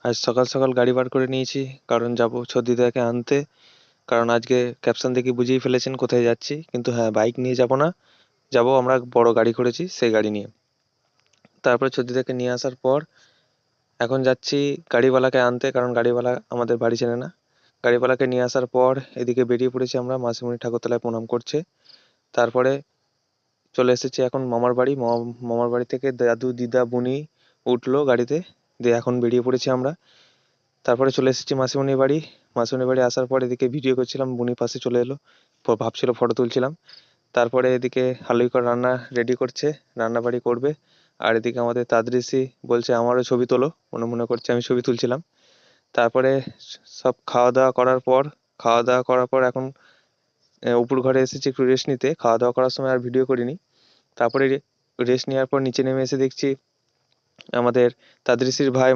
আজ সকাল সকাল গাড়ি বার করে নিয়েছি, কারণ যাব ছদ্দিদাকে আনতে। কারণ আজকে ক্যাপশন দেখে বুঝেই ফেলেছেন কোথায় যাচ্ছি, কিন্তু হ্যাঁ, বাইক নিয়ে যাব না, যাব আমরা বড় গাড়ি করেছি সেই গাড়ি নিয়ে। তারপরে ছদ্দিদাকে নিয়ে আসার পর এখন যাচ্ছি গাড়িওয়ালাকে আনতে, কারণ গাড়িওয়ালা আমাদের বাড়ি চেনে না। গাড়িওয়ালাকে নিয়ে আসার পর এদিকে বেরিয়ে পড়েছি আমরা, মাসিমণি ঠাকুরতলায় প্রণাম করছে। তারপরে চলে এসেছি এখন মামার বাড়ি। মামার বাড়ি থেকে দাদু দিদা বুনি উঠলো গাড়িতে, দিয়ে এখন বেরিয়ে পড়েছি আমরা। তারপরে চলে এসেছি মাসিমণির বাড়ি। মাসিমণির বাড়ি আসার পর এদিকে ভিডিও করছিলাম, বুনি পাশে চলে এলো, ভাবছিল ফটো তুলছিলাম। তারপরে এদিকে হালুইকর রান্না রেডি করছে, রান্না বাড়ি করবে। আর এদিকে আমাদের তাদৃশি বলছে আমারও ছবি তোলো, মনে মনে করছে আমি ছবি তুলছিলাম। তারপরে সব খাওয়া দাওয়া করার পর এখন উপর ঘরে এসেছি একটু রেস্ট নিতে। খাওয়া দাওয়া করার সময় আর ভিডিও করিনি। তারপরে রেস্ট নেওয়ার পর নিচে নেমে এসে দেখছি আমাদের তাদৃশির ভাই